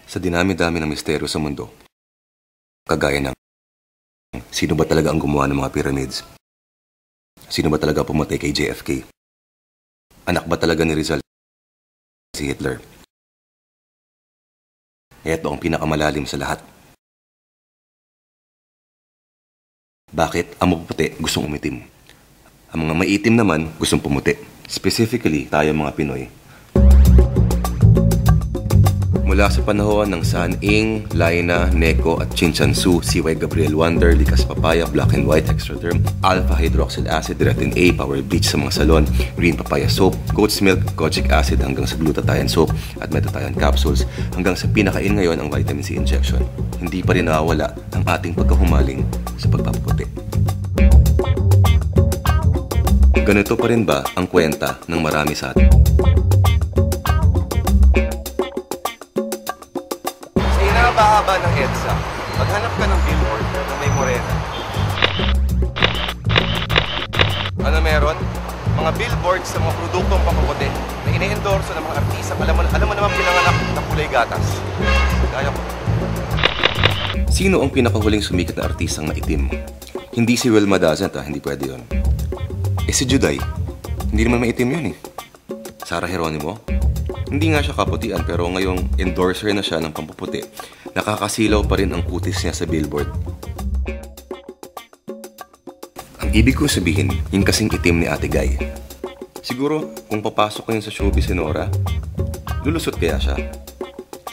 Sa dinami-dami ng misteryo sa mundo, kagaya ng sino ba talaga ang gumawa ng mga pyramids? Sino ba talaga pumatay kay JFK? Anak ba talaga ni Rizal si Hitler? Ito ang pinakamalalim sa lahat. Bakit ang mapuputi gustong umitim? Ang mga maitim naman gustong pumuti. Specifically, tayo mga Pinoy. Mula sa panahon ng San Ing, Laina, Neko at Chinchansu, CY Gabriel Wonder, Likas Papaya, Black and White, Extra-Term, Alpha Hydroxyl Acid, Retin A, Power Bleach sa mga salon, Green Papaya Soap, Goat's Milk, Kojic Acid hanggang sa Glutathione Soap at Metathione Capsules hanggang sa pinakain ngayon ang Vitamin C Injection. Hindi pa rin nawawala ang ating pagkahumaling sa pagpapaputi. Ganito pa rin ba ang kwenta ng marami sa atin? Haba ng EDSA, maghanap ka ng billboard na may morena. Ano meron? Mga billboard sa mga produktong pampaputi na ine-endorso ng mga artista. Alam mo naman pinanganak na kulay gatas. Kaya ko. Sino ang pinakahuling sumikat na artistang maitim? Hindi si Wilma Dazent, hindi pwede yun. Si Juday, hindi naman maitim yun eh. Sarah Geronimo, hindi nga siya kaputian pero ngayong endorser na siya ng pampaputi. Nakakasilaw pa rin ang kutis niya sa billboard. Ang ibig kong sabihin, yung kasing itim ni Ate Guy. Siguro, kung papasok ko yun sa showbiz ni Nora, lulusot kaya siya.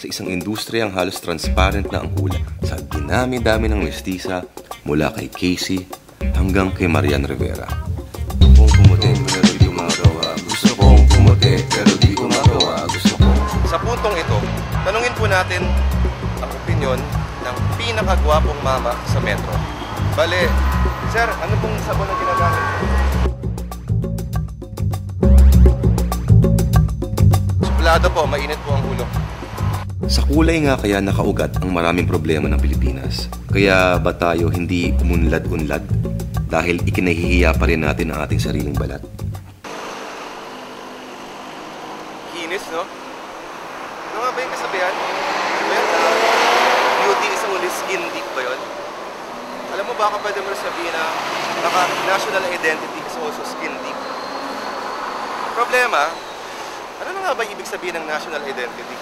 Sa isang industriyang halos transparent na ang hula. Sa dinami-dami ng mestiza, mula kay Casey hanggang kay Marian Rivera. Kung pumuti, pero di ko magawa. Gusto kong pumuti, pero di ko magawa. Gusto ko. Sa puntong ito, tanungin po natin ang opinyon ng pinakagwapong mama sa metro. Bale, sir, ano pong sabon na ginagamit? Suplado po, mainit po ang ulo. Sa kulay nga kaya nakaugat ang maraming problema ng Pilipinas. Kaya ba tayo hindi umunlad-unlad? Dahil ikinahihiya pa rin natin ang ating sariling balat. Kinis, no? Ano nga ba yung kasabihan? Beauty is only skin deep ba yun? Alam mo, baka pwede mo sabihin na national identity is also skin deep. Problema, ano na nga ba ibig sabihin ng national identity?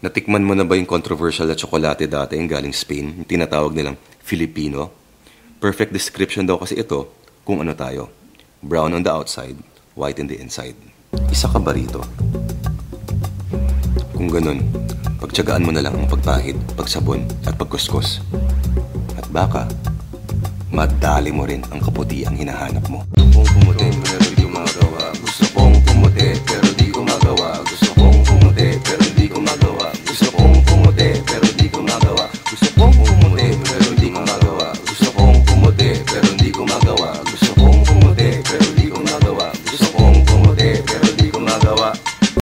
Natikman mo na ba yung controversial na tsokolate dati yung galing Spain, yung tinatawag nilang Filipino? Perfect description daw kasi ito kung ano tayo. Brown on the outside, white in the inside. Isa ka ba rito? Kung ganun, pagtiyagaan mo na lang ang pagpahid, pagsabon at pagkuskus. At baka, madali mo rin ang kaputi ang hinahanap mo. Kung pumuti, pero di ko magawa.